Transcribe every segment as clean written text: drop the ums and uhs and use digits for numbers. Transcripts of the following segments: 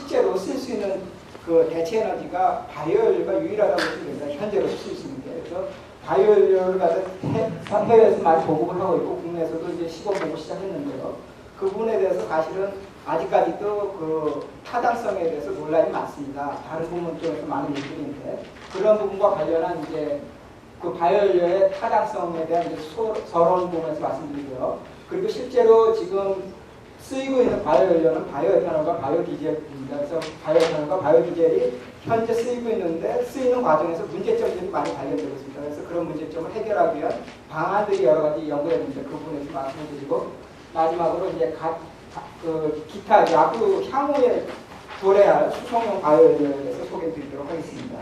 실제로 쓸 수 있는 그 대체 에너지가 바이오연료가 유일하다고 보시면 됩니다. 현재로 쓸 수 있는 게. 그래서 바이오연료를 갖다 해외에서 많이 보급을 하고 있고 국내에서도 이제 시범 보고 시작했는데요. 그 부분에 대해서 사실은 아직까지도 그 타당성에 대해서 논란이 많습니다. 다른 부분 쪽에서 많은 얘기들이 있는데 그런 부분과 관련한 이제 그 바이오연료의 타당성에 대한 이제 서론 부분에서 말씀드리고요. 그리고 실제로 지금 쓰이고 있는 바이오연료는 바이오에탄올과 바이오디젤입니다. 그래서 바이오에탄올과 바이오디젤이 현재 쓰이고 있는데 쓰이는 과정에서 문제점들이 많이 발견되고 있습니다. 그래서 그런 문제점을 해결하기 위한 방안들이 여러 가지 연구가 있는데 그 부분에서 말씀을 드리고 마지막으로 이제 기타 이제 앞으로 향후에 도래할 수송용 바이오연료에 대해서 소개해 드리도록 하겠습니다.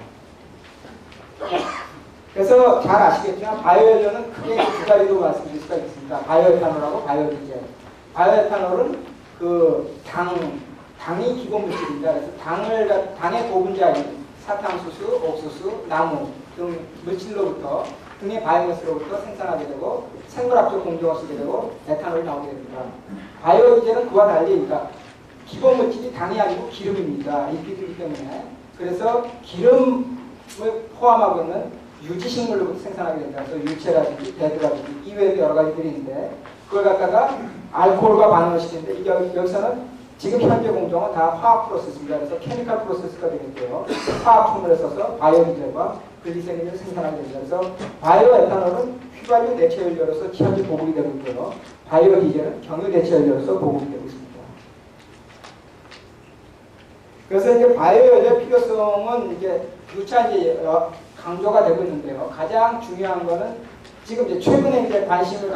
그래서 잘 아시겠지만 바이오연료는 크게 두 가지로 말씀드릴 수가 있습니다. 바이오에탄올하고 바이오디젤. 바이오에탄올은 그 당이 기본 물질입니다. 그래서 당의 고분자인 사탕수수, 옥수수, 나무 등 물질로부터 등의 바이오매스로부터 생산하게 되고 생물학적 공정을 쓰게 되고 에탄올이 나오게 됩니다. 바이오디젤은 그와 달리 그러니까 기본 물질이 당이 아니고 기름입니다. 리피드이기 때문에. 그래서 기름을 포함하고 있는 유지식물로부터 생산하게 된다. 그래서 유채라든지 배드라든지 이외에도 여러 가지들이 있는데 그걸 갖다가 알코올과 반응을 시키는데 여기서는 지금 현재 공정은 다 화학 프로세스입니다. 그래서 케미컬 프로세스가 되겠고요. 화학 formul을 써서 바이오디젤과 글리세린을 생산하게 됩니다. 그래서 바이오에탄올은 휘발유 대체 연료로서 현재 보급이 되고 있고요. 바이오디젤은 경유 대체 연료로서 보급이 되고 있습니다. 그래서 이제 바이오연료 필요성은 이제 누차 이제 강조가 되고 있는데요. 가장 중요한 거는 지금 이제 최근에 이제 관심을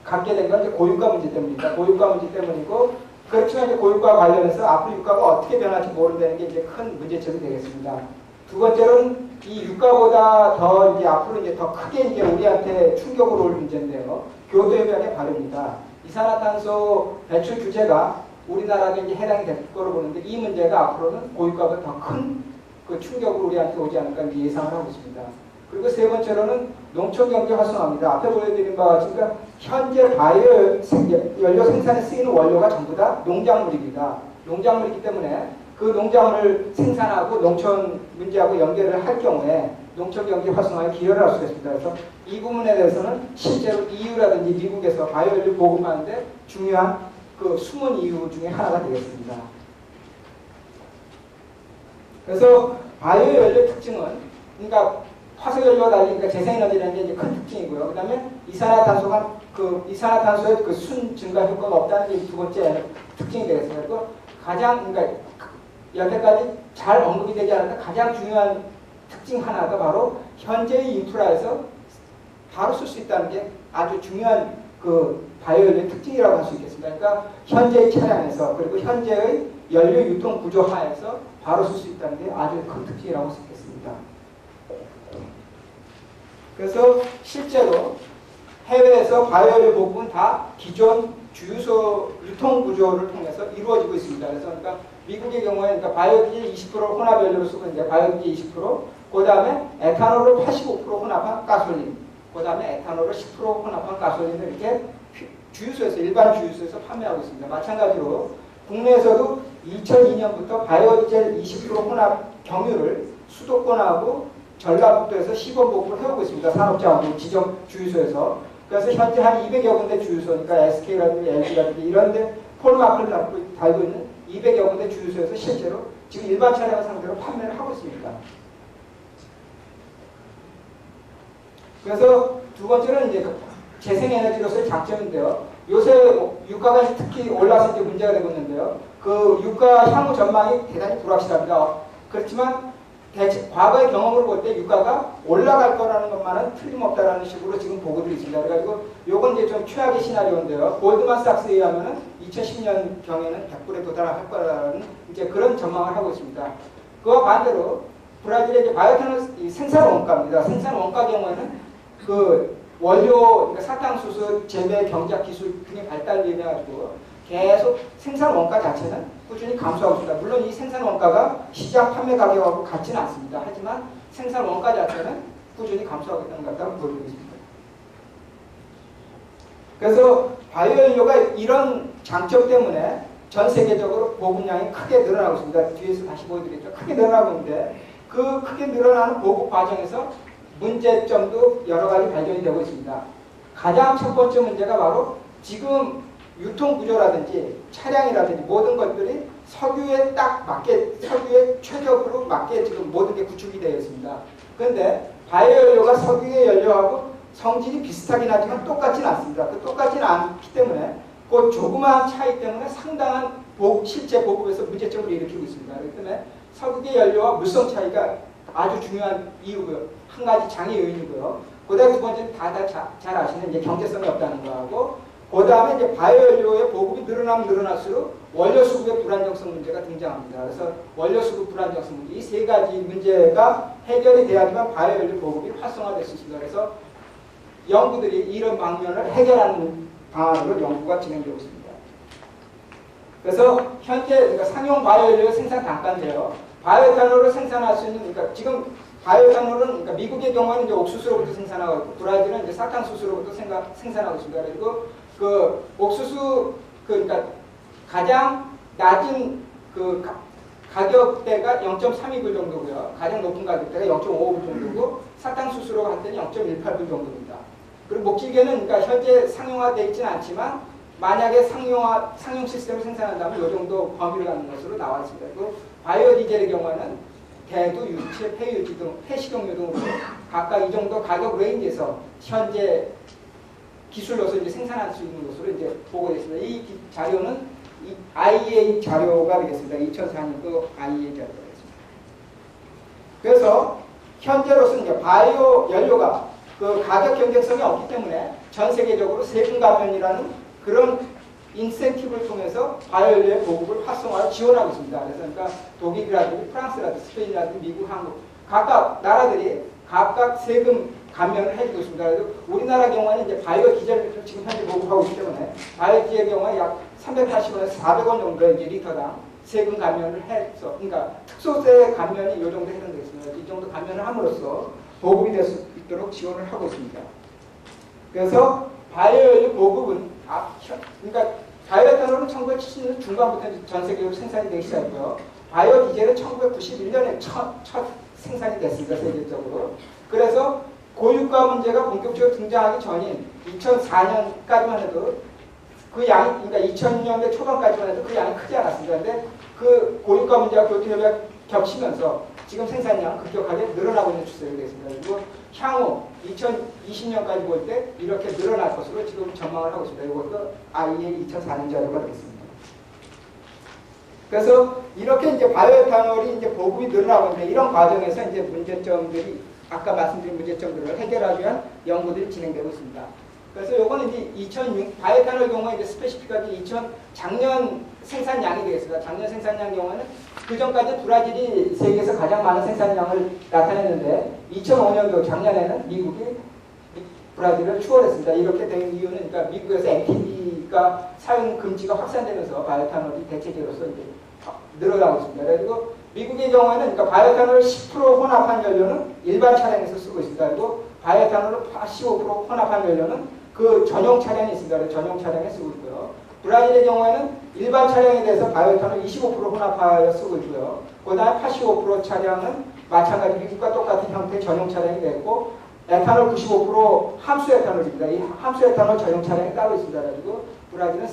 갖게 된 건 이제 고유가 문제 때문입니다. 고유가 문제 때문이고 그렇지만 이제 고유가 관련해서 앞으로 유가가 어떻게 변할지 모른다는 게 이제 큰 문제점이 되겠습니다. 두 번째로는 이 유가보다 더 이제 앞으로 이제 더 크게 이제 우리한테 충격으로 올 문제인데요. 교도협약의 발효입니다. 이산화탄소 배출 규제가 우리나라에 이제 해당이 될 거로 보는데 이 문제가 앞으로는 고유가보다 더 큰 그 충격으로 우리한테 오지 않을까 예상을 하고 있습니다. 그리고 세 번째로는 농촌경제 활성화입니다. 앞에 보여드린 바와 같이 그러니까 현재 바이오연료 생산에 쓰이는 원료가 전부 다 농작물입니다. 농작물이기 때문에 그 농작물을 생산하고 농촌 문제하고 연결을 할 경우에 농촌경제 활성화에 기여를 할 수가 있습니다. 그래서 이 부분에 대해서는 실제로 EU라든지 미국에서 바이오연료 보급하는데 중요한 그 숨은 이유 중에 하나가 되겠습니다. 그래서 바이오연료 특징은 그러니까 화석연료와 달리 그러니까 재생에너지라는 게 이제 큰 특징이고요. 그 다음에 이산화탄소의 그 순 증가 효과가 없다는 게 두 번째 특징이 되겠습니다. 그리고 가장 그러니까 여태까지 잘 언급이 되지 않았던 가장 중요한 특징 하나가 바로 현재의 인프라에서 바로 쓸 수 있다는 게 아주 중요한 그 바이오연료의 특징이라고 할 수 있겠습니다. 그러니까 현재의 차량에서 그리고 현재의 연료 유통 구조 하에서 바로 쓸 수 있다는 게 아주 큰 특징이라고 할 수 있겠습니다. 그래서 실제로 해외에서 바이오연료 보급은 다 기존 주유소 유통 구조를 통해서 이루어지고 있습니다. 그래서 그러니까 미국의 경우에 그러니까 바이오디젤 20% 혼합 연료를 쓰고 이제 바이오디젤 20%, 그 다음에 에탄올을 85% 혼합한 가솔린, 그 다음에 에탄올을 10% 혼합한 가솔린을 이렇게 주유소에서 일반 주유소에서 판매하고 있습니다. 마찬가지로 국내에서도 2002년부터 바이오디젤 20% 혼합 경유를 수도권하고 전라북도에서 시범 보급을 해오고 있습니다. 산업자하고 지정 주유소에서. 그래서 현재 한 200여 군데 주유소니까 SK라든지 LG라든지 이런데 폴마크를 달고 있는 200여 군데 주유소에서 실제로 지금 일반 차량을 상대로 판매를 하고 있습니다. 그래서 두 번째는 이제 재생에너지로서의 장점인데요. 요새 유가가 특히 올라서 이제 문제가 되고 있는데요. 그 유가 향후 전망이 대단히 불확실합니다. 그렇지만 과거의 경험으로 볼 때 유가가 올라갈 거라는 것만은 틀림없다라는 식으로 지금 보고들이 있습니다. 그래가지고 요건 이제 좀 최악의 시나리오인데요. 골드만삭스에 의하면은 2010년 경에는 100불에 도달할 거라는 이제 그런 전망을 하고 있습니다. 그와 반대로 브라질의 이제 바이오탄올 생산 원가입니다. 생산 원가 경우에는 그 원료, 그러니까 사탕수수 재배 경작 기술 등의 발달로 인해 가지고 계속 생산 원가 자체는 꾸준히 감소하고 있습니다. 물론 이 생산 원가가 시장 판매 가격하고 같지는 않습니다. 하지만 생산 원가 자체는 꾸준히 감소하고 있다는 것 같다고 보여드리겠습니다. 그래서 바이오연료가 이런 장점 때문에 전 세계적으로 보급량이 크게 늘어나고 있습니다. 뒤에서 다시 보여드리겠죠. 크게 늘어나고 있는데 그 크게 늘어나는 보급 과정에서 문제점도 여러 가지 발견이 되고 있습니다. 가장 첫 번째 문제가 바로 지금 유통구조라든지 차량이라든지 모든 것들이 석유에 딱 맞게, 석유에 최적으로 맞게 지금 모든 게 구축이 되어 있습니다. 그런데 바이오연료가 석유의 연료하고 성질이 비슷하긴 하지만 똑같지는 않습니다. 그 똑같지는 않기 때문에 그 조그마한 차이 때문에 상당한 실제 보급에서 문제점을 일으키고 있습니다. 그렇기 때문에 석유의 연료와 물성 차이가 아주 중요한 이유고요. 한 가지 장애 요인이고요. 그다음 두 번째는 잘 아시는 이제 경제성이 없다는 거하고, 그다음에 이제 바이오연료의 보급이 늘어나면 늘어날수록 원료 수급의 불안정성 문제가 등장합니다. 그래서 원료 수급 불안정성 문제, 이 세 가지 문제가 해결이 돼야지만 바이오연료 보급이 활성화될 수 있습니다. 그래서 연구들이 이런 방면을 해결하는 방안으로 연구가 진행되고 있습니다. 그래서 현재 그러니까 상용 바이오연료 생산 단가인데요. 바이오에탄올을 생산할 수 있는, 그러니까 지금 바이오에탄올은 그러니까 미국의 경우는 이제 옥수수로부터 생산하고 있고, 브라질은 이제 사탕수수로부터 생산하고 있습니다. 그리고 그 옥수수 그러니까 가장 낮은 그 가격대가 0.32불 정도고요. 가장 높은 가격대가 0.55불 정도고, 사탕수수로 할 때는 0.18불 정도입니다. 그리고 목질개는 그러니까 현재 상용화되어 있지는 않지만 만약에 상용 시스템을 생산한다면 이 정도 범위를 갖는 것으로 나와 있습니다. 그리고 바이오 디젤의 경우에는 대두, 유체, 폐유지 등 폐식용유 등으로 각각 이 정도 가격 레인지에서 현재 기술로서 이제 생산할 수 있는 것으로 이제 보고 있습니다. 이 자료는 이 IEA 자료가 되겠습니다. 2004년도 IEA 자료가 되겠습니다. 그래서 현재로서는 이제 바이오 연료가 그 가격 경쟁성이 없기 때문에 전 세계적으로 세금 감면이라는 그런 인센티브를 통해서 바이오연료의 보급을 활성화를 지원하고 있습니다. 그래서 그러니까 독일이라든지 프랑스라든지 스페인이라든지 미국, 한국 각각 나라들이 각각 세금 감면을 해주고 있습니다. 그래서 우리나라 경우에는 이제 바이오 디젤을 지금 현재 보급하고 있기 때문에 바이오 디젤 경우에 약 380원에서 400원 정도의 이제 리터당 세금 감면을 해서, 그러니까 특소세 감면이 이 정도 해당되겠습니다. 이 정도 감면을 함으로써 보급이 될 수 있도록 지원을 하고 있습니다. 그래서 바이오연료 보급은 그러니까 바이오에탄올은 1970년 중반부터 전 세계적으로 생산이 되기 시작했고요. 바이오 디젤은 1991년에 첫 생산이 됐습니다. 세계적으로. 그래서 고유가 문제가 본격적으로 등장하기 전인 2004년까지만 해도 그 양이, 그러니까 2000년대 초반까지만 해도 그 양이 크지 않았습니다. 그런데 그 고유가 문제가 교토협약 겹치면서 지금 생산량은 급격하게 늘어나고 있는 추세가 되겠습니다. 그리고 향후 2020년까지 볼 때 이렇게 늘어날 것으로 지금 전망을 하고 있습니다. 이것도 IEA 2004년 자료가 되겠습니다. 그래서 이렇게 이제 바이오에탄올이 이제 보급이 늘어나고 있는데, 이런 과정에서 이제 문제점들이, 아까 말씀드린 문제점들을 해결하기 위한 연구들이 진행되고 있습니다. 그래서 요거는 이제 2006 바이오에탄올 경우에 이제 스페시픽하게 작년 생산량이 되겠습니다. 작년 생산량 경우에는 그 전까지 브라질이 세계에서 가장 많은 생산량을 나타냈는데 2005년도 작년에는 미국이 브라질을 추월했습니다. 이렇게 된 이유는 그러니까 미국에서 MTB가 사용 금지가 확산되면서 바이오에탄올이 대체제로서 이제 늘어나고 있습니다. 그리고 미국의 경우에는 그러니까 바이오에탄올 10% 혼합한 연료는 일반 차량에서 쓰고 있습니다. 그리고 바이오에탄올을 85% 혼합한 연료는 그 전용 차량이 있습니다. 그래서 전용 차량에 쓰고 있고요. 브라질의 경우에는 일반 차량에 대해서 바이오에탄올 25% 혼합하여 쓰고 있고요. 그 다음에 85% 차량은 마찬가지 미국과 똑같은 형태의 전용 차량이 됐고, 에탄올 95% 함수 에탄올입니다. 이 함수 에탄올 전용 차량이 따로 있습니다. 그리고 브라질은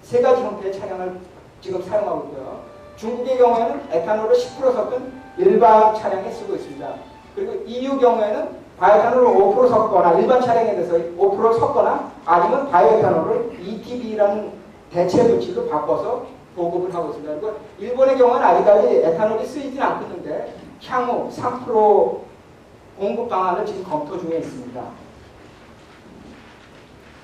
세 가지 형태의 차량을 지금 사용하고 있고요. 중국의 경우에는 에탄올을 10% 섞은 일반 차량에 쓰고 있습니다. 그리고 EU 경우에는 바이오에탄올을 5% 섞거나 일반 차량에 대해서 5% 섞거나 아니면 바이오에탄올을 ETB라는 대체 물질로 바꿔서 보급을 하고 있습니다. 그리고 일본의 경우는 아직까지 에탄올이 쓰이지는 않고 있는데 향후 3% 공급 방안을 지금 검토 중에 있습니다.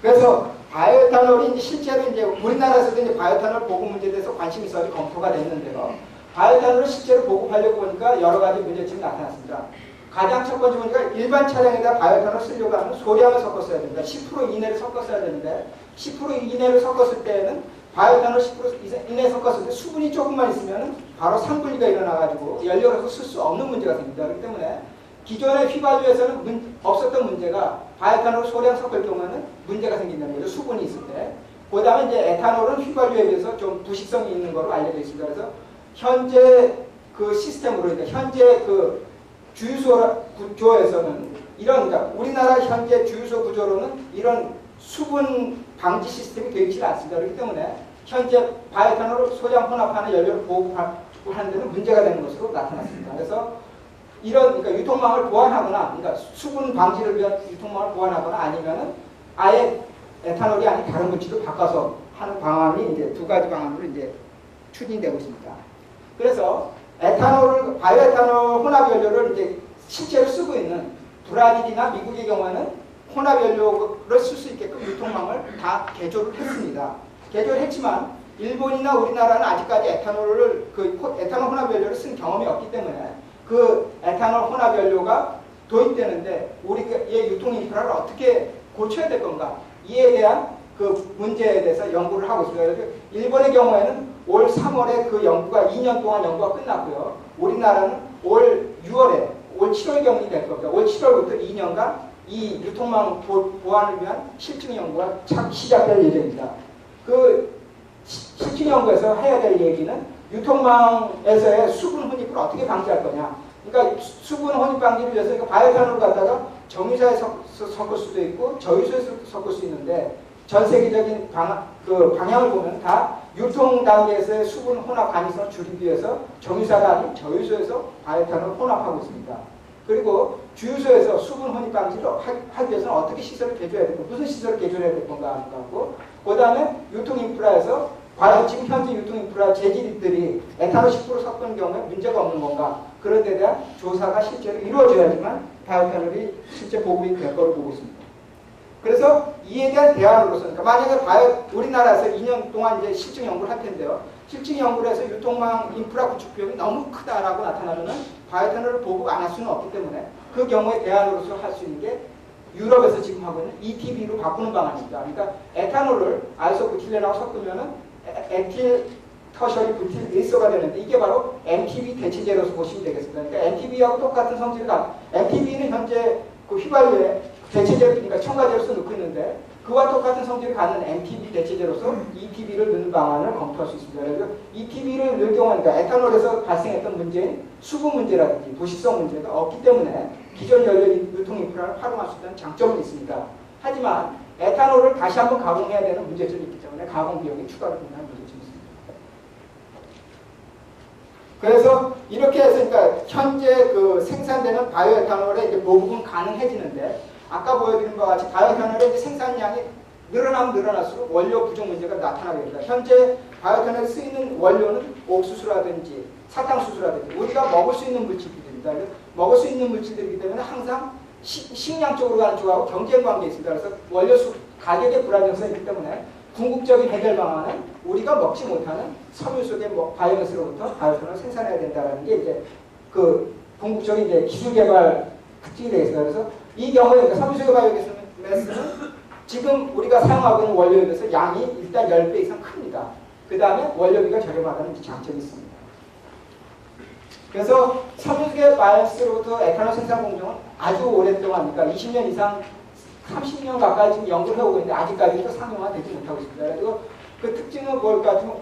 그래서 바이오에탄올이 이제 실제로 이제 우리나라에서도 이제 바이오에탄올 보급 문제에 대해서 관심이 있어서 검토가 됐는데요. 바이오에탄올을 실제로 보급하려고 보니까 여러 가지 문제점이 나타났습니다. 가장 첫 번째 문제가 일반 차량에다 바이오에탄올 쓰려고 하면 소량을 섞었어야 됩니다. 10% 이내를 섞었어야 되는데 10% 이내를 섞었을 때는 바이오에탄올 10% 이내 섞었을 때 수분이 조금만 있으면 바로 산분리가 일어나가지고 연료로서 쓸 수 없는 문제가 생깁니다. 그렇기 때문에 기존의 휘발유에서는 없었던 문제가 바이오에탄올 소량 섞을 경우에는 문제가 생긴다는 거죠. 수분이 있을 때. 그 다음에 이제 에탄올은 휘발유에 비해서 좀 부식성이 있는 거로 알려져 있습니다. 그래서 현재 그 시스템으로, 그러니까 현재 그 주유소 구조에서는 이런, 그러니까 우리나라 현재 주유소 구조로는 이런 수분 방지 시스템이 되어 있지 않습니다. 그렇기 때문에 현재 바이오에탄올을 소량 혼합하는 연료를 보호하는 데는 문제가 되는 것으로 나타났습니다. 그래서 이런, 그러니까 유통망을 보완하거나, 그러니까 수분 방지를 위한 유통망을 보완하거나 아니면은 아예 에탄올이 아닌 다른 물질로 바꿔서 하는 방안이 이제 두 가지 방안으로 이제 추진되고 있습니다. 그래서 에탄올을, 바이오에탄올 혼합 연료를 이제 실제로 쓰고 있는 브라질이나 미국의 경우에는 혼합 연료를 쓸 수 있게끔 유통망을 다 개조를 했습니다. 개조를 했지만 일본이나 우리나라는 아직까지 에탄올을, 에탄올 혼합 연료를 쓴 경험이 없기 때문에 그 에탄올 혼합 연료가 도입되는데 우리의 유통 인프라를 어떻게 고쳐야 될 건가, 이에 대한 그 문제에 대해서 연구를 하고 있습니다. 그래서 일본의 경우에는 올 3월에 그 연구가 2년 동안 연구가 끝났고요. 우리나라는 올 6월에, 올 7월경이 될 겁니다. 올 7월부터 2년간 이 유통망 보완을 위한 실증 연구가 시작될 예정입니다. 그 실증 연구에서 해야 될 얘기는 유통망에서의 수분 혼입을 어떻게 방지할 거냐. 그러니까 수분 혼입 방지를 위해서 그러니까 바이오에탄올을 갖다가 정유사에 섞을 수도 있고 저유소에서 섞을 수 있는데 전 세계적인 방향을 보면 다 유통 단계에서의 수분 혼합 가능성을 줄이기 위해서 정유사가 아닌 저유소에서 바이오에탄올을 혼합하고 있습니다. 그리고 주유소에서 수분 혼입 방지를 하기 위해서는 어떻게 시설을 개조해야 되고 무슨 시설을 개조해야 될 건가 하는 거고, 그 다음에 유통 인프라에서 과연 지금 현재 유통 인프라 재질들이 에탄올 10% 섞는 경우에 문제가 없는 건가, 그런 데 대한 조사가 실제로 이루어져야지만 바이오에탄올이 실제 보급이 될 거로 보고 있습니다. 그래서 이에 대한 대안으로서, 그러니까 만약에 우리나라에서 2년 동안 이제 실증 연구를 할 텐데요. 실증 연구를 해서 유통망 인프라 구축 비용이 너무 크다라고 나타나면은 바이오에탄올을 보급 안 할 수는 없기 때문에 그 경우에 대안으로서 할 수 있는 게 유럽에서 지금 하고 있는 ETB로 바꾸는 방안입니다. 그러니까 에탄올을 아이소부틸렌하고 섞으면은 에틸 터셔리 부틸 일소가 되는데 이게 바로 MTB 대체제로서 보시면 되겠습니다. 그러니까 MTB하고 똑같은 성질을 MTB는 현재 그 휘발유에 대체제로, 그러니까 첨가제로서 넣고 있는데 그와 똑같은 성질을 갖는 MTB 대체제로서 ETB를 넣는 방안을 검토할 수 있습니다. 그래서 ETB를 넣을 경우는 그러니까 에탄올에서 발생했던 문제인 수분 문제라든지 부식성 문제가 없기 때문에 기존 연료 유통 인프라를 활용할 수 있다는 장점은 있습니다. 하지만 에탄올을 다시 한번 가공해야 되는 문제점이 있기 때문에 가공 비용이 추가로 든다는 문제점이 있습니다. 그래서 이렇게 해서 그러니까 현재 그 생산되는 바이오에탄올의 이제 보급은 가능해지는데 아까 보여드린 바와 같이 바이오에탄올의 이제 생산량이 늘어나면 늘어날수록 원료 부족 문제가 나타나게 됩니다. 현재 바이오에탄올에 쓰이는 원료는 옥수수라든지 사탕수수라든지 우리가 먹을 수 있는 물질들입니다. 먹을 수 있는 물질들이기 때문에 항상 식량 쪽으로 가는 쪽하고 경쟁 관계에 있습니다. 그래서 원료수 가격의 불안정성이 있기 때문에 궁극적인 해결 방안은 우리가 먹지 못하는 섬유 속의 바이오매스로부터 바이오에탄올을 생산해야 된다는 게 이제 그 궁극적인 이제 기술 개발 특징이 되겠습니다. 그래서 이 경우에 그러니까 섬유 속의 바이오매스는 지금 우리가 사용하고 있는 원료에 비해서 양이 일단 10배 이상 큽니다. 그 다음에 원료비가 저렴하다는 장점이 있습니다. 그래서 섬유계 바이오매스로부터 에탄올 생산 공정은 아주 오랫동안, 그러니까 20년 이상, 30년 가까이 지금 연구를 해오고 있는데 아직까지도 상용화되지 못하고 있습니다. 그리고 그 특징은 뭘까 같으면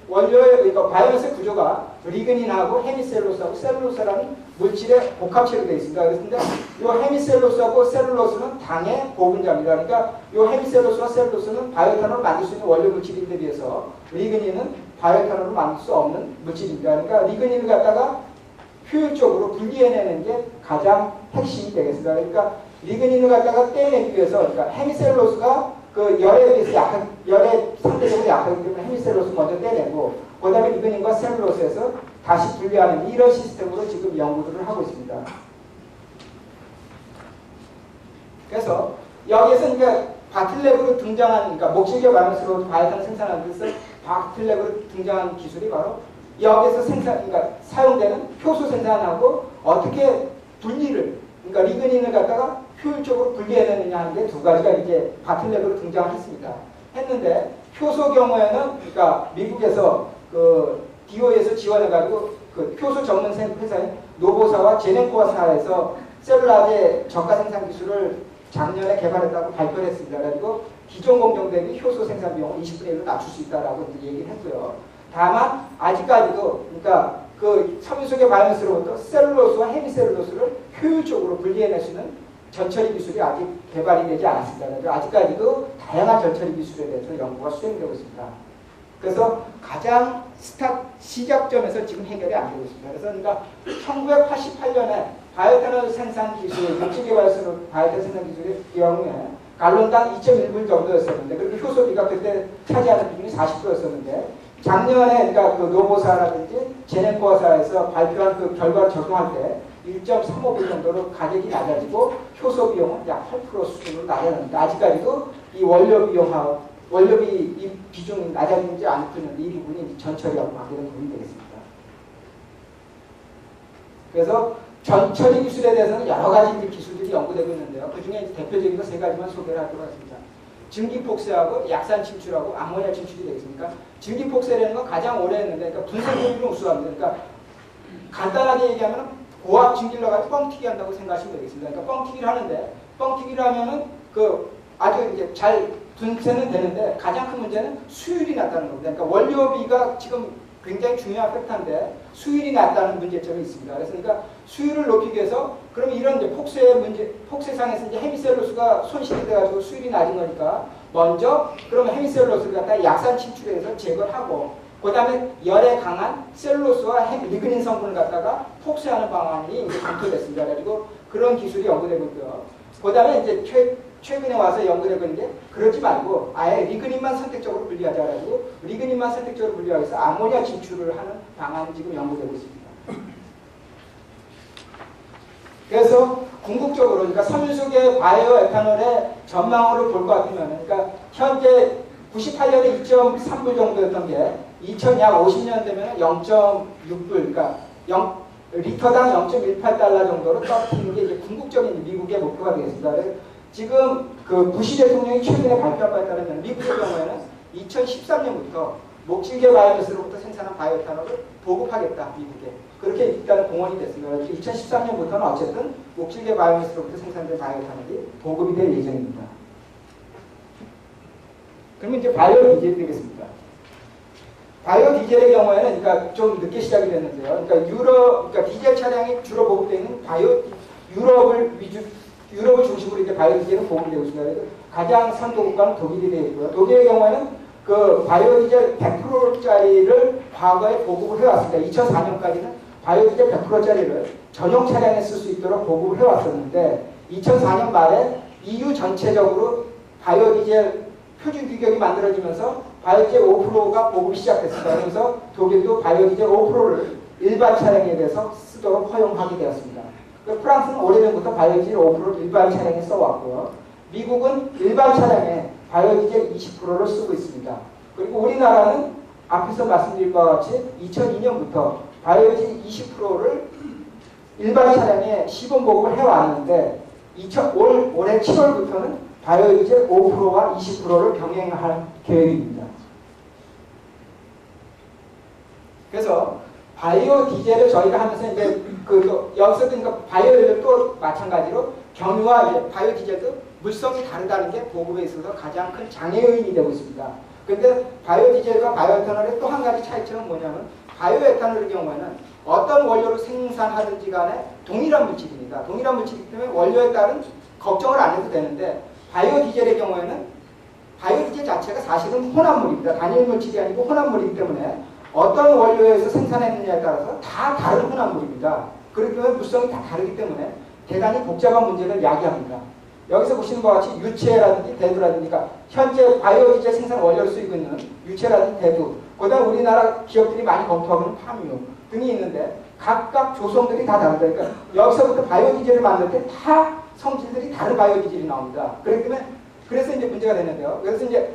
원료의, 그러니까 바이오매스 구조가 리그닌하고 헤미셀로스하고 셀룰로스라는 물질의 복합체로 되어 있습니다. 그런데 이 헤미셀로스하고 셀룰로스는 당의 보분자입니다. 그러니까 이 헤미셀로스와 셀룰로스는 바이오에탄올을 만들 수 있는 원료 물질인데 비해서 리그닌은 바이오에탄올을 만들 수 없는 물질입니다. 그러니까 리그닌을 갖다가 효율적으로 분리해내는 게 가장 핵심이 되겠습니다. 그러니까 리그닌을 갖다가 떼내기 위해서, 그러니까 헤미셀로스가 그 열에 비해서 열에 상대적으로 약하기 때문에 헤미셀로스 먼저 떼내고, 그 다음에 리그닌과 셀룰로스에서 다시 분리하는 이런 시스템으로 지금 연구들을 하고 있습니다. 그래서 여기에서 그러니까 바틀랩으로 등장한, 그러니까 목실계 바이오매스로 바이오에탄올 생산하기 위해서 바틀랩으로 등장한 기술이 바로 여기에서 그러니까 사용되는 효소 생산하고 어떻게 분리를, 그러니까 리그닌을 갖다가 효율적으로 분리해내느냐 하는 게 두 가지가 이제 바틀랩으로 등장했습니다. 했는데 효소 경우에는 그러니까 미국에서 그 DO에서 지원해가지고 그 효소 전문 회사인 노보사와 제넨코사에서 셀룰라제 저가 생산 기술을 작년에 개발했다고 발표를 했습니다. 그래가지고 기존 공정 대비 효소 생산 비용을 20분의 1로 낮출 수 있다라고 이제 얘기를 했고요. 다만 아직까지도 그러니까 그 섬유소재 바이오매스로부터 셀룰로스와 헤미셀룰로스를 효율적으로 분리해낼 수 있는 전처리 기술이 아직 개발이 되지 않았습니다. 아직까지도 다양한 전처리 기술에 대해서 연구가 수행되고 있습니다. 그래서 가장 시작점에서 지금 해결이 안 되고 있습니다. 그래서 그러니까 1988년에 바이오에탄올 생산 기술, 육지개발소로 바이오에탄올 생산 기술의 경우에 갈론당 2.1불 정도였었는데, 그리고 효소비가 그때 차지하는 비중이 40%였었는데, 작년에 그러니까 그 노보사라든지 제네코사에서 발표한 그 결과를 적용할 때 1.35불 정도로 가격이 낮아지고 효소 비용은 약 8% 수준으로 낮아졌는데, 아직까지도 이 원료 비용하고 원료비 이 비중이 낮아지지 않고 있는데 이 부분이 전처리하고 관계된 부분이 되겠습니다. 그래서 전처리 기술에 대해서는 여러 가지 기술들이 연구되고 있는데요. 그 중에 대표적인 거 세 가지만 소개를 하도록 하겠습니다. 증기폭세하고 약산 침출하고 암모니아 침출이 되겠습니까? 증기폭세라는 건 가장 오래 했는데, 그러니까 분쇄율을 우수합니다. 그러니까 간단하게 얘기하면 고압 증기를 넣어가지고 뻥튀기 한다고 생각하시면 되겠습니다. 그러니까 뻥튀기를 하는데, 뻥튀기를 하면은 그 아주 이제 잘 분쇄는 되는데 가장 큰 문제는 수율이 낮다는 겁니다. 그러니까 원료비가 지금 굉장히 중요한 팩터인데 수율이 낮다는 문제점이 있습니다. 그래서 그러니까 수율을 높이기 위해서 그럼 이런 이제 폭세상에서 이제 헤미셀룰로스가 손실이 돼가지고 수율이 낮은 거니까 먼저 그러면 헤미셀룰로스를 갖다 약산 침출해서 제거를 하고 그 다음에 열에 강한 셀룰로스와 리그닌 성분을 갖다가 폭세하는 방안이 이제 검토됐습니다. 그리고 그런 기술이 연구되고 있고요. 그 다음에 이제 최근에 와서 연구되고 있는 게 그러지 말고 아예 리그닌만 선택적으로 분리하자라고 리그닌만 선택적으로 분리하기 위해서 아모니아 진출을 하는 방안이 지금 연구되고 있습니다. 그래서 궁극적으로 그러니까 섬유소재 바이오에탄올의 전망으로 볼 것 같으면 그러니까 현재 98년에 2.3불 정도였던 게 2050년 되면 0.6불 그러니까 리터당 0.18달러 정도로 떨어뜨리는 게 이제 궁극적인 미국의 목표가 되겠습니다. 지금 그 부시 대통령이 최근에 발표한 바에 따르면 미국의 경우에는 2013년부터 목질개 바이오매스로부터 생산한 바이오에탄올을 보급하겠다, 미국에. 그렇게 일단 공언이 됐습니다. 2013년부터는 어쨌든 목질개 바이오매스로부터 생산된 바이오에탄올이 보급이 될 예정입니다. 그러면 이제 바이오 디젤이 되겠습니다. 바이오 디젤의 경우에는 그러니까 좀 늦게 시작이 됐는데요. 그러니까 디젤 차량이 주로 보급되는 유럽을 중심으로 이렇게 바이오 디젤은 보급되고 있습니다. 가장 선도 국가는 독일이 되어 있고요. 독일의 경우에는 그 바이오 디젤 100%짜리를 과거에 보급을 해왔습니다. 2004년까지는 바이오 디젤 100%짜리를 전용 차량에 쓸 수 있도록 보급을 해왔었는데 2004년 말에 EU 전체적으로 바이오 디젤 표준 규격이 만들어지면서 바이오 디젤 5%가 보급이 시작됐습니다. 그래서 독일도 바이오 디젤 5%를 일반 차량에 대해서 쓰도록 허용하게 되었습니다. 프랑스는 오래전부터 바이오디젤 5%를 일반 차량에 써왔고요. 미국은 일반 차량에 바이오디젤 20%를 쓰고 있습니다. 그리고 우리나라는 앞에서 말씀드린 바와 같이 2002년부터 바이오디젤 20%를 일반 차량에 시범 보급을 해왔는데 올해 7월부터는 바이오디젤 5%와 20%를 병행할 계획입니다. 그래서 바이오 디젤을 저희가 하면서 이제 여기서도 그러니까 바이오디젤도 마찬가지로 경유와 이제 바이오 디젤도 물성이 다르다는 게 보급에 있어서 가장 큰 장애 요인이 되고 있습니다. 그런데 바이오 디젤과 바이오에탄올의 또 한 가지 차이점은 뭐냐면 바이오에탄올의 경우에는 어떤 원료를 생산하든지 간에 동일한 물질입니다. 동일한 물질이기 때문에 원료에 따른 걱정을 안 해도 되는데 바이오 디젤의 경우에는 바이오 디젤 자체가 사실은 혼합물입니다. 단일 물질이 아니고 혼합물이기 때문에 어떤 원료에서 생산했느냐에 따라서 다 다른 혼합물입니다. 그렇기 때문에 물성이 다 다르기 때문에 대단히 복잡한 문제를 야기합니다. 여기서 보시는 것과 같이 유체라든지 대두라든지 그러니까 현재 바이오디젤 생산 원료를 쓰고 있는 유체라든지 대두 그 다음 우리나라 기업들이 많이 검토하고 있는 파뮤 등이 있는데 각각 조성들이 다 다르다. 그러니까 여기서부터 바이오디젤을 만들 때 다 성질들이 다른 바이오디젤이 나옵니다. 그렇기 때문에 그래서 이제 문제가 되는데요. 그래서 이제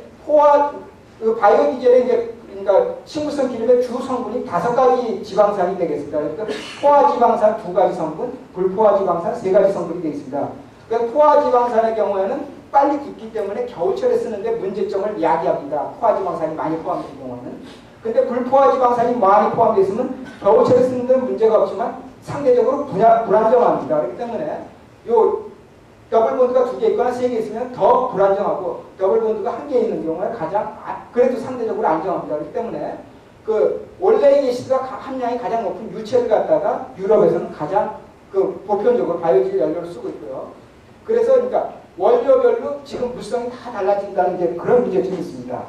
바이오디젤의 이제 그러니까 식물성 기름의 주 성분이 5가지 지방산이 되겠습니다. 그러니까 포화지방산 2가지 성분, 불포화지방산 3가지 성분이 되겠습니다. 그러니까 포화지방산의 경우에는 빨리 굳기 때문에 겨울철에 쓰는데 문제점을 야기합니다. 포화지방산이 많이 포함된 경우는. 근데 불포화지방산이 많이 포함되어 있으면 겨울철에 쓰는 데는 문제가 없지만 상대적으로 불안정합니다. 그렇기 때문에 더블 본드가 2개 있거나 3개 있으면 더 불안정하고 더블 본드가 1개 있는 경우에 가장 그래도 상대적으로 안정합니다. 그렇기 때문에 그 원래의 예시가 함량이 가장 높은 유체를 갖다가 유럽에서는 가장 그 보편적으로 바이오디젤 연료를 쓰고 있고요. 그래서 그러니까 원료별로 지금 물성이 다 달라진다는 게 그런 문제점이 있습니다.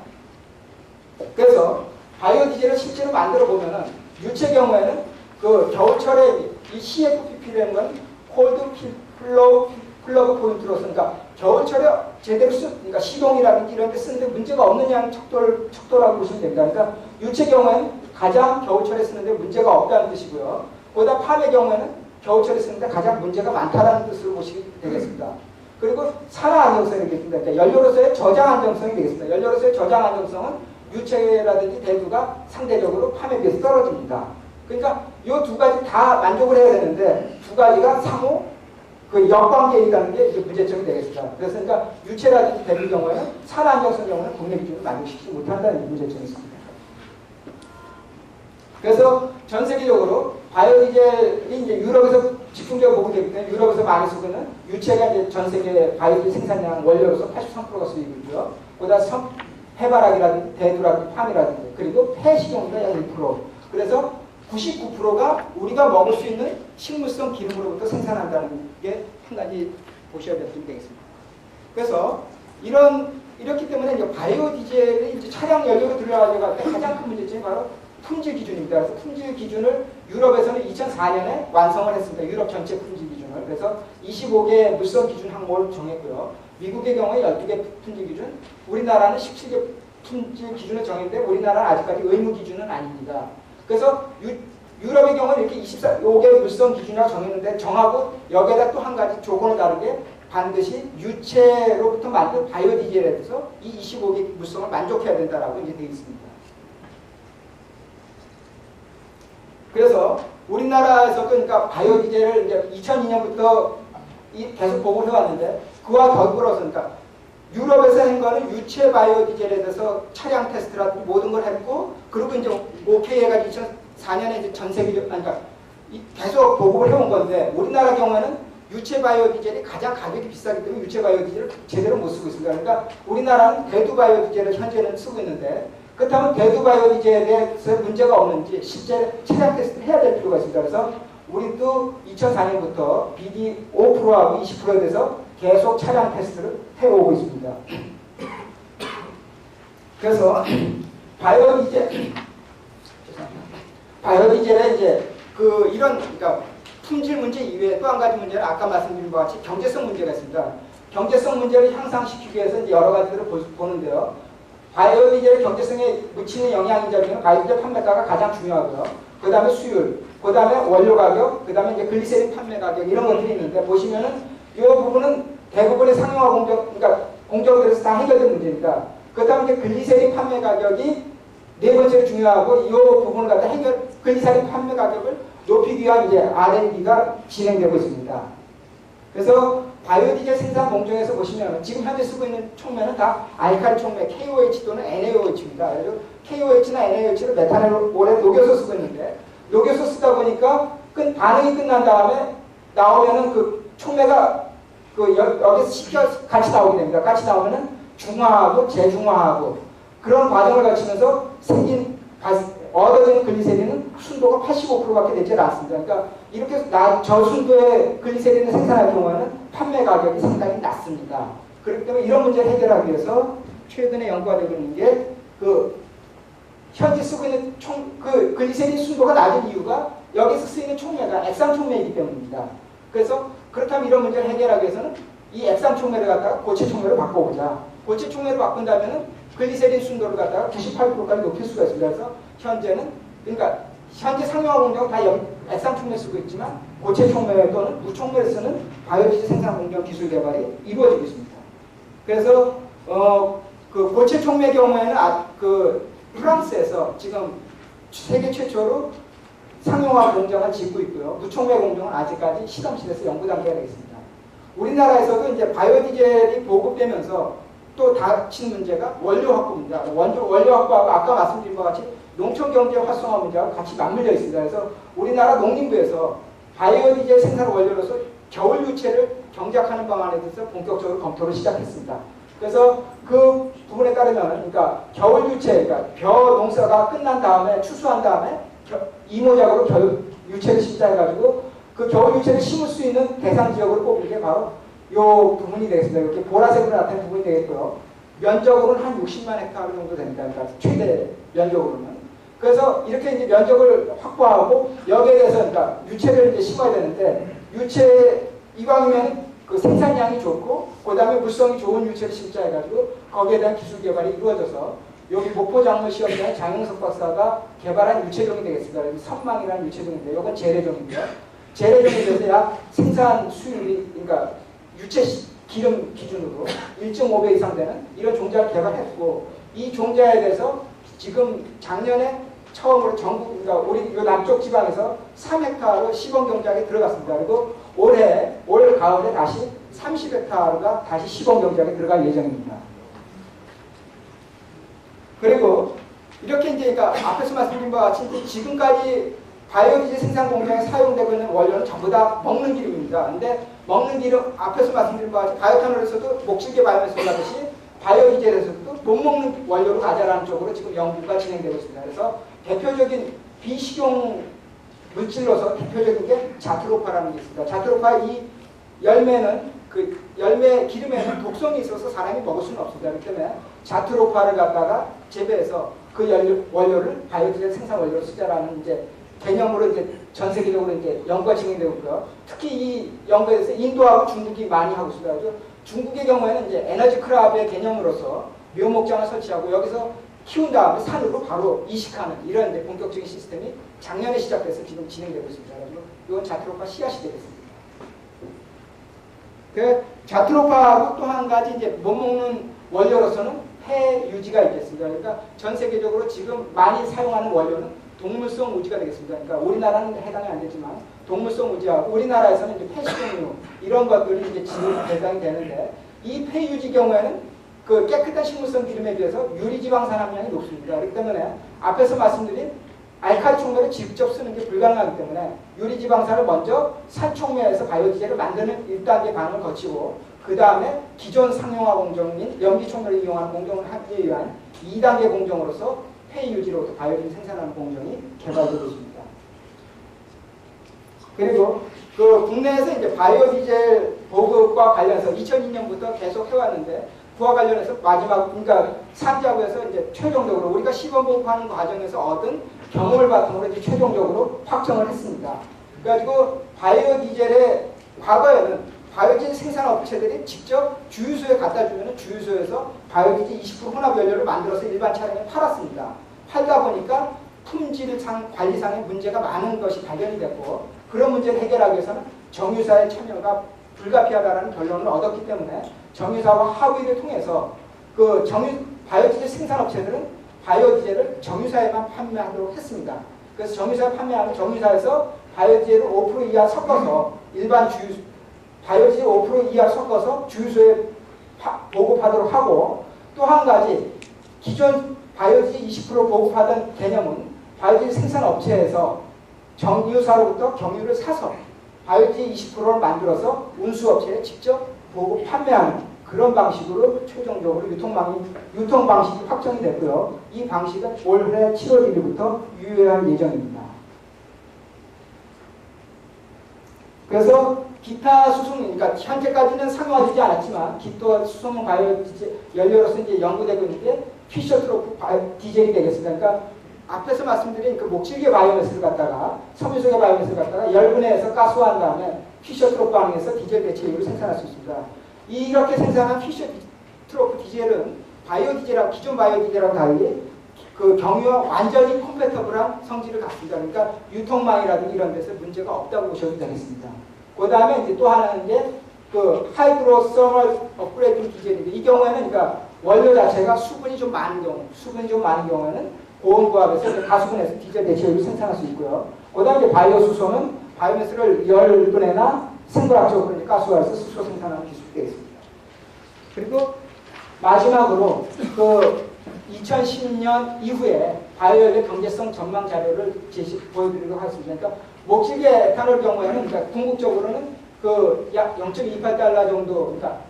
그래서 바이오디젤을 실제로 만들어 보면은 유체 경우에는 그 겨울철에 이 CFPP라는 건 콜드 플러그 포인트로서 그러니까 겨울철에 제대로 그러니까 시동이라든지 이런 데 쓰는데 문제가 없는 양 척도라고 보시면 됩니다. 그러니까 유체 경우에는 가장 겨울철에 쓰는데 문제가 없다는 뜻이고요. 보다 팜의 경우에는 겨울철에 쓰는데 가장 문제가 많다는 뜻으로 보시면 되겠습니다. 그리고 산화 안정성이 되겠습니다. 그러니까 연료로서의 저장 안정성이 되겠습니다. 연료로서의 저장 안정성은 유체라든지 대두가 상대적으로 팜에 비해서 떨어집니다. 그러니까 이 두 가지 다 만족을 해야 되는데 두 가지가 상호 그 역관계에 있다는 게 이제 문제점이 되겠습니다. 그래서 그러니까 유체라든지 대두 경우에는 산화 안정성 경우는 국내 기준을 만족시키지 못한다는 문제점이 있습니다. 그래서 전 세계적으로 바이오디젤이 이제 유럽에서 집중적으로 보게 되기 때문에 유럽에서 많이 쓰고 있는 유체가 이제 전 세계 바이오디젤 생산량 원료로서 83%가 쓰이고 있고요. 보다 해바라기라든지 대두라든지 팜이라든지 그리고 폐식용유가 약 1%. 그래서 99%가 우리가 먹을 수 있는 식물성 기름으로부터 생산한다는 게 한 가지 보셔야 될 점이 되겠습니다. 그래서 이렇기 때문에 이제 바이오디젤이 이제 차량 연료로 들어가져갈 때 가장 큰 문제점이 바로 품질 기준입니다. 그래서 품질 기준을 유럽에서는 2004년에 완성을 했습니다. 유럽 전체 품질 기준을. 그래서 25개 물성 기준 항목을 정했고요. 미국의 경우에 12개 품질 기준, 우리나라는 17개 품질 기준을 정했는데 우리나라는 아직까지 의무 기준은 아닙니다. 그래서 유럽의 경우는 이렇게 25개 물성 기준이라고 정했는데 정하고 여기에다 또 한 가지 조건을 다르게 반드시 유체로부터 만든 바이오디젤에 대해서 이 25개 물성을 만족해야 된다라고 이제 되어 있습니다. 그래서 우리나라에서도 그러니까 바이오디젤을 이제 2002년부터 계속 보고를 해왔는데 그와 더불어서 그러니까 유럽에서 한 거는 유체 바이오디젤에 대해서 차량 테스트라든지 모든 걸 했고 그리고 이제 오케이 해가지고 2004년에 이제 전 세계적 그러니까 계속 보급을 해온 건데 우리나라 경우에는 유체 바이오디젤이 가장 가격이 비싸기 때문에 유체 바이오디젤을 제대로 못 쓰고 있습니다. 그러니까 우리나라는 대두 바이오디젤을 현재는 쓰고 있는데 그렇다면 대두 바이오디젤에 대해서 문제가 없는지 실제 차량 테스트를 해야 될 필요가 있습니다. 그래서 우리도 2004년부터 BD 5%하고 20%에 대해서 계속 차량 테스트를 해오고 있습니다. 그래서 바이오디젤에 이제 그러니까 품질 문제 이외에 또 한 가지 문제는 아까 말씀드린 바와 같이 경제성 문제가 있습니다. 경제성 문제를 향상시키기 위해서 이제 여러 가지들을 보는데요. 바이오디젤의 경제성에 미치는 영향인 점은 바이오디젤 판매가가 가장 중요하고요. 그 다음에 수율, 그 다음에 원료 가격, 그 다음에 이제 글리세린 판매 가격 이런 것들이 있는데 보시면은 이 부분은 대부분의 상용화 그러니까 공정들에서 다 해결된 문제입니다. 그 다음에 이제 글리세린 판매 가격이 네 번째로 중요하고 이 부분을 갖다 글리세린 판매 가격을 높이기 위한 이제 R&D가 진행되고 있습니다. 그래서 바이오디젤 생산 공정에서 보시면 지금 현재 쓰고 있는 촉매는 다 알칼리 촉매 KOH 또는 NaOH입니다. 그래서 KOH나 NaOH를 메탄올에 녹여서 쓰고 있는데 녹여서 쓰다 보니까 반응이 끝난 다음에 나오면은 그 촉매가 여기서 씻겨 같이 나오게 됩니다. 같이 나오면은 중화하고 재중화하고 그런 과정을 거치면서 얻어지는 글리세린은 순도가 85%밖에 되지 않습니다. 그러니까 이렇게 저순도의 글리세린을 생산할 경우에는 판매 가격이 상당히 낮습니다. 그렇기 때문에 이런 문제를 해결하기 위해서 최근에 연구가 되고 있는 게 현재 쓰고 있는 글리세린 순도가 낮은 이유가 여기서 쓰이는 촉매가 액상 촉매이기 때문입니다. 그래서 그렇다면 이런 문제를 해결하기 위해서는 이 액상 촉매를 갖다가 고체 촉매로 바꿔보자. 고체 촉매로 바꾼다면은 글리세린 순도를 갖다가 98%까지 높일 수가 있습니다. 그래서 그러니까 현재 상용화 공정은 다 액상 촉매 쓰고 있지만 고체 촉매 또는 무촉매를 쓰는 바이오디젤 생산 공정 기술 개발이 이루어지고 있습니다. 그래서 그 고체 촉매 경우에는 프랑스에서 지금 세계 최초로 상용화 공정을 짓고 있고요. 무촉매 공정은 아직까지 시험실에서 연구 단계가 되겠습니다. 우리나라에서도 이제 바이오디젤이 보급되면서 또 닥친 문제가 원료 확보입니다. 원료 확보하고 아까 말씀드린 것 같이 농촌 경제 활성화 문제와 같이 맞물려 있습니다. 그래서 우리나라 농림부에서 바이오디젤 생산 원료로서 겨울 유체를 경작하는 방안에 대해서 본격적으로 검토를 시작했습니다. 그래서 그 부분에 따르면, 그러니까 겨울 유체, 그러니까 벼 농사가 끝난 다음에 추수한 다음에 이모작으로 겨울 유체를 심자 해가지고 그 겨울 유체를 심을 수 있는 대상 지역으로 꼽는 게 바로 요 부분이 되겠습니다. 이렇게 보라색으로 나타낸 부분이 되겠고요. 면적으로는 한 60만 헥타르 정도 됩니다. 그러니까 최대 면적으로는. 그래서 이렇게 이제 면적을 확보하고 여기에 대해서 그러니까 유체를 이제 심어야 되는데 유체 이왕이면 그 생산량이 좋고 그다음에 물성이 좋은 유체를 심자 해가지고 거기에 대한 기술 개발이 이루어져서 여기 목포작물 시험장에 장영석 박사가 개발한 유체종이 되겠습니다. 여기 선망이라는 유체종인데 이건 재래종이고요. 재래종에 대해서 약 생산 수율이 그러니까 유체 기름 기준으로 1.5배 이상 되는 이런 종자를 개발했고 이 종자에 대해서 지금 작년에 처음으로 전국, 그러니까 우리 요 남쪽 지방에서 3헥타르 시범 경작에 들어갔습니다. 그리고 올 가을에 다시 30헥타르가 다시 시범 경작에 들어갈 예정입니다. 그리고 이렇게 이제 그러니까 앞에서 말씀드린 바와 같이 지금까지 바이오디젤 생산 공장에 사용되고 있는 원료는 전부 다 먹는 기름입니다. 근데 먹는 기름 앞에서 말씀드린 바와 같이 바이오탄올에서도 목질계 바이오매스를 하듯이 바이오디젤에서도 못 먹는 원료로 가자라는 쪽으로 지금 연구가 진행되고 있습니다. 그래서 대표적인 비식용 물질로서 대표적인 게 자트로파라는 게 있습니다. 자트로파 이 열매는 그 열매 기름에는 독성이 있어서 사람이 먹을 수는 없습니다. 그렇기 때문에 자트로파를 갖다가 재배해서 그 원료를 바이오디젤 생산 원료로 쓰자라는 이제 개념으로 이제 전 세계적으로 이제 연구가 진행되고 있고요. 특히 이 연구에 대해서 인도하고 중국이 많이 하고 있습니다. 중국의 경우에는 이제 에너지 크랍의 개념으로서 묘목장을 설치하고 여기서 키운 다음에 산으로 바로 이식하는 이런 이제 본격적인 시스템이 작년에 시작돼서 지금 진행되고 있습니다. 그래서 이건 자트로파 씨앗이 되겠습니다. 그 자트로파하고 또 한 가지 이제 못 먹는 원료로서는 폐 유지가 있겠습니다. 그러니까 전 세계적으로 지금 많이 사용하는 원료는 동물성 우지가 되겠습니다. 그러니까 우리나라는 해당이 안 되지만 동물성 우지하고 우리나라에서는 이제 폐식용유 이런 것들이 이제 지금 대상이 되는데 이 폐유지 경우에는 그 깨끗한 식물성 기름에 비해서 유리지방 산함량이 높습니다. 그렇기 때문에 앞에서 말씀드린 알칼리 촉매를 직접 쓰는 게 불가능하기 때문에 유리지방산을 먼저 산촉매에서 바이오디젤을 만드는 1단계 반응을 거치고 그 다음에 기존 상용화 공정인 염기촉매를 이용하는 공정을 하기 위한 2단계 공정으로서 폐유지로부터 바이오디젤 생산하는 공정이 개발되고 있습니다. 그리고 그 국내에서 이제 바이오디젤 보급과 관련해서 2002년부터 계속 해왔는데 그와 관련해서 마지막 그러니까 상자부에서 이제 최종적으로 우리가 시범 보급하는 과정에서 얻은 경험을 바탕으로 이제 최종적으로 확정을 했습니다. 그래가지고 바이오디젤의 과거에는 바이오디젤 생산 업체들이 직접 주유소에 갖다 주면 주유소에서 바이오디젤 20% 혼합 연료를 만들어서 일반 차량에 팔았습니다. 팔다 보니까 품질상 관리상의 문제가 많은 것이 발견이 됐고 그런 문제를 해결하기 위해서는 정유사의 참여가 불가피하다는 결론을 얻었기 때문에 정유사와 합의를 통해서 그 바이오디젤 생산업체들은 바이오디젤을 정유사에만 판매하도록 했습니다. 그래서 정유사에 판매하면 정유사에서 바이오디젤을 5% 이하 섞어서 일반 바이오디젤 5% 이하 섞어서 주유소에 보급하도록 하고 또 한 가지 기존 바이오디젤 20% 보급하던 개념은 바이오디젤 생산업체에서 정유사로부터 경유를 사서 바이오디젤 20%를 만들어서 운수업체에 직접 보급 판매하는 그런 방식으로 최종적으로 유통 방식이 확정이 됐고요. 이 방식은 올해 7월 1일부터 유효할 예정입니다. 그래서 기타 수송, 그러니까 현재까지는 상용화되지 않았지만 기타 수송 바이오디젤 연료로서 이제 연구되고 있는 게 피셔트로프 디젤이 되겠습니다. 그러니까 앞에서 말씀드린 그 목질계 바이오매스를 갖다가 섬유소계 바이오매스를 갖다가 열분해서 가스화한 다음에 피셔트로프 반응해서 디젤 대체율을 생산할 수 있습니다. 이렇게 생산한 피셔트로프 디젤은 바이오디젤하고 기존 바이오디젤하고 달리 그 경유와 완전히 컴패터블한 성질을 갖습니다. 그러니까 유통망이라든지 이런 데서 문제가 없다고 보셔도 되겠습니다. 그 다음에 이제 또 하나는 게 그 하이드로서멀 업그레이딩 디젤인데 이 경우에는 그러니까 원료 자체가 수분이 좀 많은 경우에는 고온부합에서 가수분해서 디젤 대체율을 생산할 수 있고요. 그 다음에 바이오 수소는 바이오매스를 열분해나 생물학적으로 가스화해서 수소 생산하는 기술이 되겠습니다. 그리고 마지막으로 그 2010년 이후에 바이오의 경제성 전망 자료를 보여드리도록 하겠습니다. 그러니까 목질계 에탄올 경우에는 그러니까 궁극적으로는 그 약 0.28달러 정도, 그러니까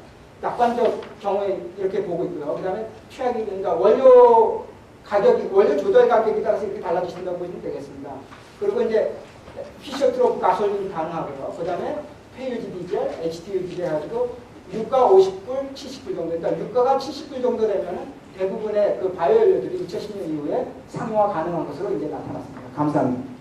낙관적 경우에 이렇게 보고 있고요. 그 다음에 최악이, 그러니까 원료 가격이, 원료 조달 가격에 따라서 이렇게 달라지신다고 보시면 되겠습니다. 그리고 이제 피셔트로프 가솔린이 가능하고요. 그 다음에 폐유지 디젤, HTU 디젤 해가지고 유가 50불, 70불 정도. 그러니까 유가가 70불 정도 되면은 대부분의 그 바이오 연료들이 2010년 이후에 상용화 가능한 것으로 이제 나타났습니다. 감사합니다.